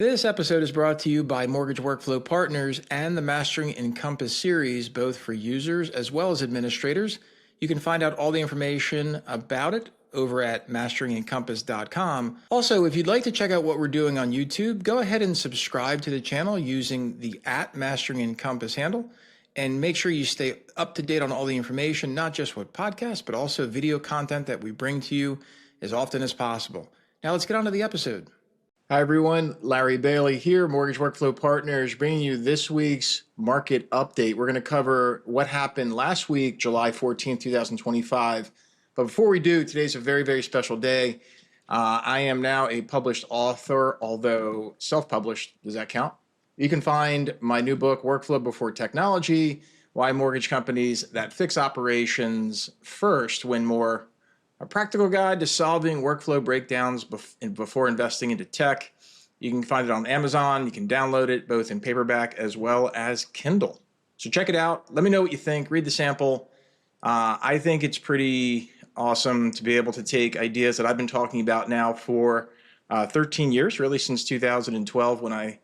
This episode is brought to you by Mortgage Workflow Partners and the Mastering Encompass series, both for users as well as administrators. You can find out all the information about it over at masterengencompass.com. Also, if you'd like to check out what we're doing on YouTube, go ahead and subscribe to the channel using the @MasteringEncompass handle. And make sure you stay up to date on all the information, not just with podcasts, but also video content that we bring to you as often as possible. Now let's get on to the episode. Hi, everyone. Larry Bailey here, Mortgage Workflow Partners, bringing you this week's market update. We're going to cover what happened last week, July 14th, 2025. But before we do, today's a very, very special day. I am now a published author, although self-published. Does that count? You can find my new book, Workflow Before Technology, Why Mortgage Companies That Fix Operations First Win More. A practical guide to solving workflow breakdowns before investing into tech. You can find it on Amazon. You can download it both in paperback as well as Kindle. So check it out. Let me know what you think. Read the sample. I think it's pretty awesome to be able to take ideas that I've been talking about now for 13 years, really since 2012 when I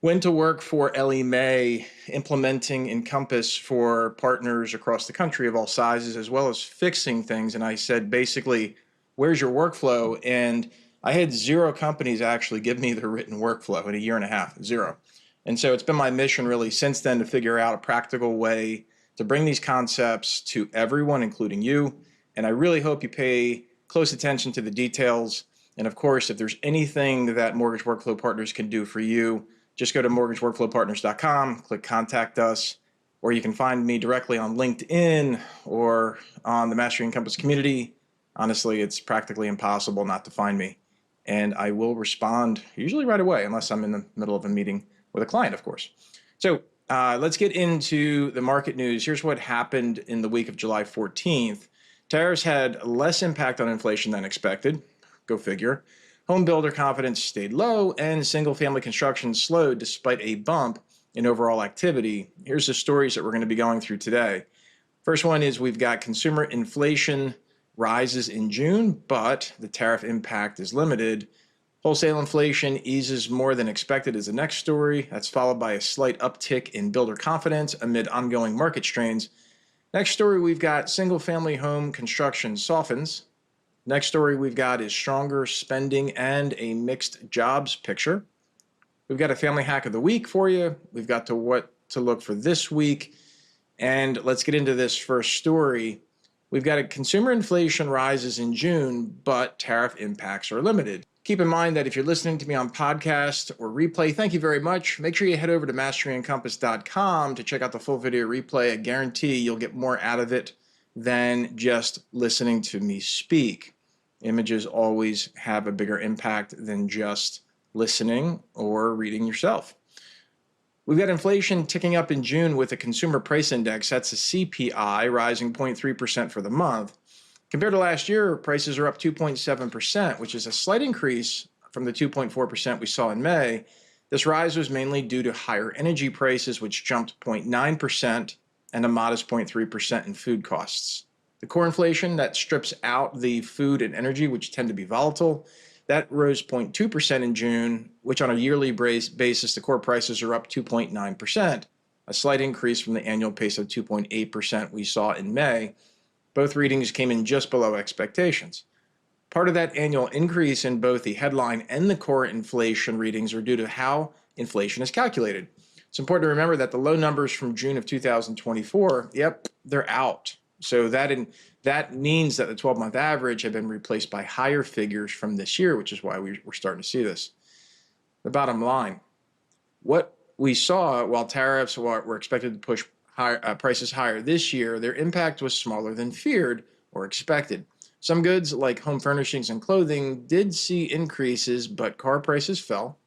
went to work for Ellie Mae, implementing Encompass for partners across the country of all sizes, as well as fixing things. And I said, basically, where's your workflow? And I had 0 companies actually give me their written workflow in a year and a half, 0. And so it's been my mission really since then to figure out a practical way to bring these concepts to everyone, including you. And I really hope you pay close attention to the details. And of course, if there's anything that Mortgage Workflow Partners can do for you, just go to mortgageworkflowpartners.com, click contact us, or you can find me directly on LinkedIn or on the Mastering Encompass community. Honestly, it's practically impossible not to find me. And I will respond usually right away, unless I'm in the middle of a meeting with a client, of course. So let's get into the market news. Here's what happened in the week of July 14th. Tariffs had less impact on inflation than expected. Go figure. Home builder confidence stayed low, and single-family construction slowed despite a bump in overall activity. Here's the stories that we're going to be going through today. First one is we've got consumer inflation rises in June, but the tariff impact is limited. Wholesale inflation eases more than expected is the next story. That's followed by a slight uptick in builder confidence amid ongoing market strains. Next story, we've got single-family home construction softens. Next story we've got is stronger spending and a mixed jobs picture. We've got a family hack of the week for you. We've got to what to look for this week. And let's get into this first story. We've got a consumer inflation rises in June, but tariff impacts are limited. Keep in mind that if you're listening to me on podcast or replay, thank you very much. Make sure you head over to masterengencompass.com to check out the full video replay. I guarantee you'll get more out of it than just listening to me speak. Images always have a bigger impact than just listening or reading yourself. We've got inflation ticking up in June with the consumer price index, that's a CPI, rising 0.3% for the month. Compared to last year, prices are up 2.7%, which is a slight increase from the 2.4% we saw in May. This rise was mainly due to higher energy prices, which jumped 0.9%, and a modest 0.3% in food costs. The core inflation, that strips out the food and energy, which tend to be volatile, that rose 0.2% in June, which on a yearly basis, the core prices are up 2.9%, a slight increase from the annual pace of 2.8% we saw in May. Both readings came in just below expectations. Part of that annual increase in both the headline and the core inflation readings are due to how inflation is calculated. It's important to remember that the low numbers from June of 2024, they're out. So that means that the 12-month average had been replaced by higher figures from this year, which is why we're starting to see this. The bottom line, what we saw while tariffs were expected to push prices higher this year, their impact was smaller than feared or expected. Some goods like home furnishings and clothing did see increases, but car prices fell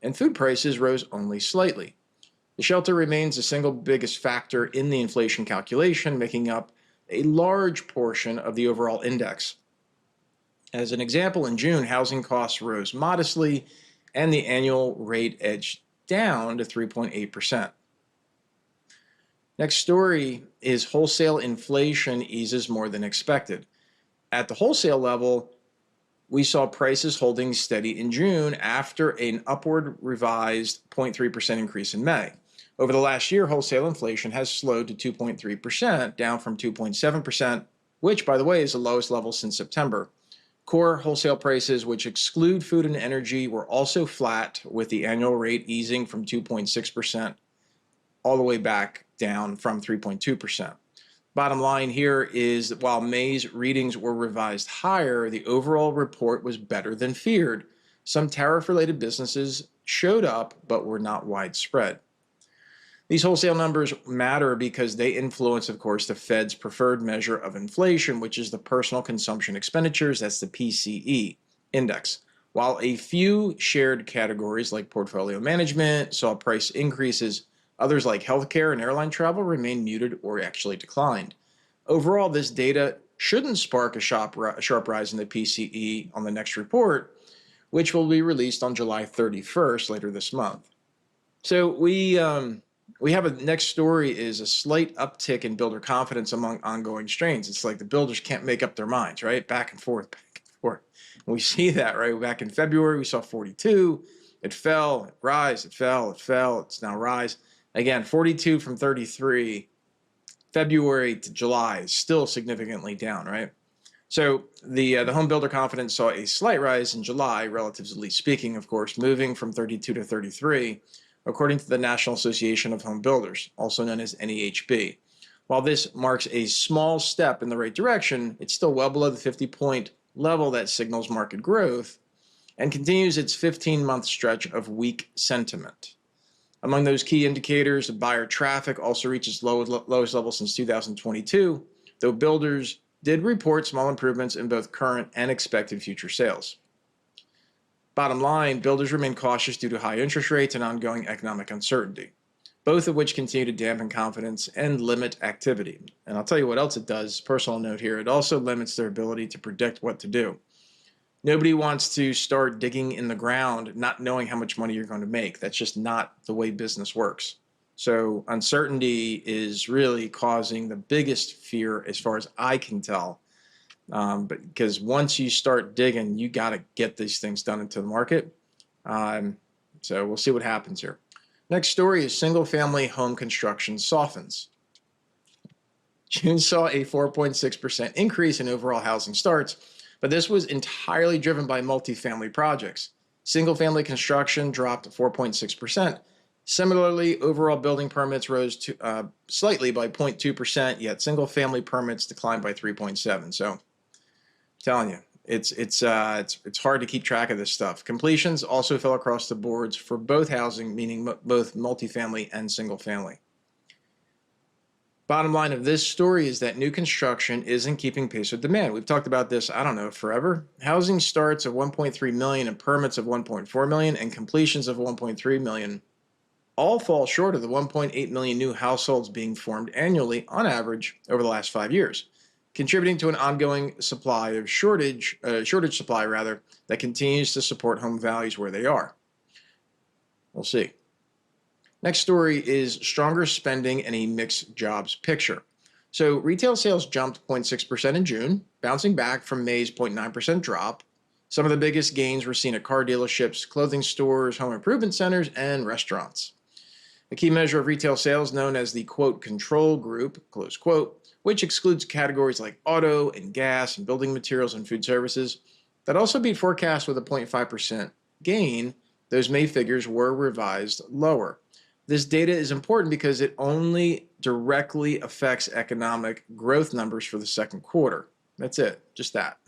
and food prices rose only slightly. The shelter remains the single biggest factor in the inflation calculation, making up a large portion of the overall index. As an example, in June, housing costs rose modestly, and the annual rate edged down to 3.8%. Next story is wholesale inflation eases more than expected. At the wholesale level, we saw prices holding steady in June after an upward revised 0.3% increase in May. Over the last year, wholesale inflation has slowed to 2.3%, down from 2.7%, which, by the way, is the lowest level since September. Core wholesale prices, which exclude food and energy, were also flat, with the annual rate easing from 2.6% all the way back down from 3.2%. Bottom line here is that while May's readings were revised higher, the overall report was better than feared. Some tariff-related businesses showed up, but were not widespread. These wholesale numbers matter because they influence, of course, the Fed's preferred measure of inflation, which is the personal consumption expenditures. That's the PCE index. While a few shared categories like portfolio management saw price increases, others like healthcare and airline travel remained muted or actually declined. Overall, this data shouldn't spark a sharp rise in the PCE on the next report, which will be released on July 31st later this month. So we have a next story is a slight uptick in builder confidence among ongoing strains. It's like the builders can't make up their minds, right? Back and forth, back and forth. And we see that, right? Back in February, we saw 42. It fell, it rise, it fell, it fell. It's now rise. Again, 42 from 33, February to July is still significantly down, right? So the home builder confidence saw a slight rise in July, relatively speaking, of course, moving from 32 to 33, according to the National Association of Home Builders, also known as NAHB. While this marks a small step in the right direction, it's still well below the 50-point level that signals market growth and continues its 15-month stretch of weak sentiment. Among those key indicators, buyer traffic also reached its lowest level since 2022, though builders did report small improvements in both current and expected future sales. Bottom line, builders remain cautious due to high interest rates and ongoing economic uncertainty, both of which continue to dampen confidence and limit activity. And I'll tell you what else it does, personal note here, it also limits their ability to predict what to do. Nobody wants to start digging in the ground not knowing how much money you're going to make. That's just not the way business works. So uncertainty is really causing the biggest fear as far as I can tell. But because once you start digging, you got to get these things done into the market. So we'll see what happens here. Next story is single-family home construction softens. June saw a 4.6% increase in overall housing starts, but this was entirely driven by multifamily projects. Single-family construction dropped 4.6%. Similarly, overall building permits rose to, slightly by 0.2%, yet single-family permits declined by 3.7%. So, I'm telling you, it's hard to keep track of this stuff. Completions also fell across the boards for both housing, meaning both multifamily and single-family. Bottom line of this story is that new construction isn't keeping pace with demand. We've talked about this, I don't know, forever. Housing starts of 1.3 million and permits of 1.4 million and completions of 1.3 million all fall short of the 1.8 million new households being formed annually on average over the last 5 years, contributing to an ongoing supply of shortage supply that continues to support home values where they are. We'll see. Next story is stronger spending and a mixed jobs picture. So retail sales jumped 0.6% in June, bouncing back from May's 0.9% drop. Some of the biggest gains were seen at car dealerships, clothing stores, home improvement centers, and restaurants. A key measure of retail sales known as the quote control group, close quote, which excludes categories like auto and gas and building materials and food services, that also beat forecasts with a 0.5% gain. Those May figures were revised lower. This data is important because it only directly affects economic growth numbers for the second quarter. That's it, just that.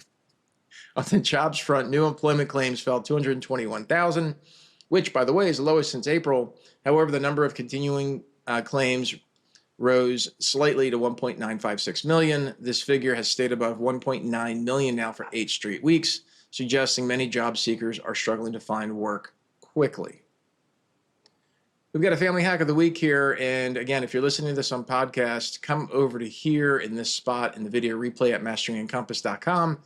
On the jobs front, new employment claims fell 221,000, which, by the way, is the lowest since April. However, the number of continuing claims rose slightly to 1.956 million. This figure has stayed above 1.9 million now for 8 straight weeks, suggesting many job seekers are struggling to find work quickly. We've got a family hack of the week here. And again, if you're listening to this on podcast, come over to here in this spot in the video replay at masteringencompass.com.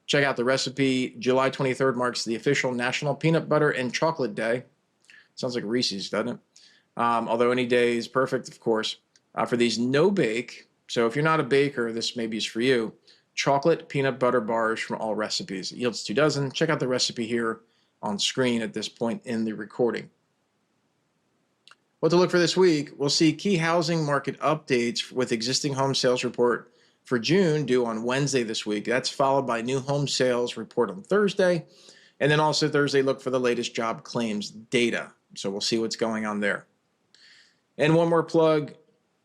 Check out the recipe. July 23rd marks the official National Peanut Butter and Chocolate Day. Sounds like Reese's, doesn't it? Although any day is perfect, of course. For these no-bake, so if you're not a baker, this maybe is for you. chocolate peanut butter bars from all recipes. It yields 2 dozen. Check out the recipe here on screen at this point in the recording. What to look for this week, we'll see key housing market updates with existing home sales report for June due on Wednesday this week. That's followed by new home sales report on Thursday. And then also Thursday, look for the latest job claims data. So we'll see what's going on there. And one more plug.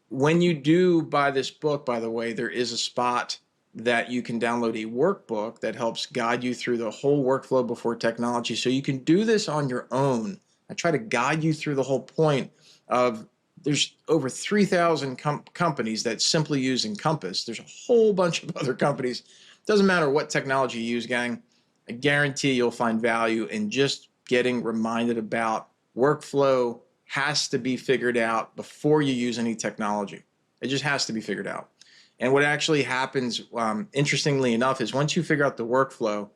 When you do buy this book, by the way, there is a spot that you can download a workbook that helps guide you through the whole workflow before technology. So you can do this on your own. I try to guide you through the whole point of there's over 3,000 companies that simply use Encompass. There's a whole bunch of other companies. Doesn't matter what technology you use, gang. I guarantee you'll find value in just getting reminded about workflow has to be figured out before you use any technology. It just has to be figured out. And what actually happens, interestingly enough, is once you figure out the workflow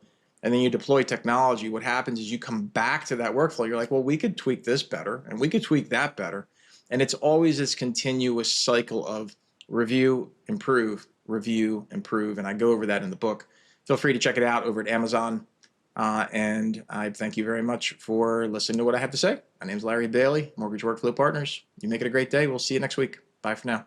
and then you deploy technology, what happens is you come back to that workflow. You're like, well, we could tweak this better and we could tweak that better. And it's always this continuous cycle of review, improve, review, improve. And I go over that in the book. Feel free to check it out over at Amazon. And I thank you very much for listening to what I have to say. My name is Larry Bailey, Mortgage Workflow Partners. You make it a great day. We'll see you next week. Bye for now.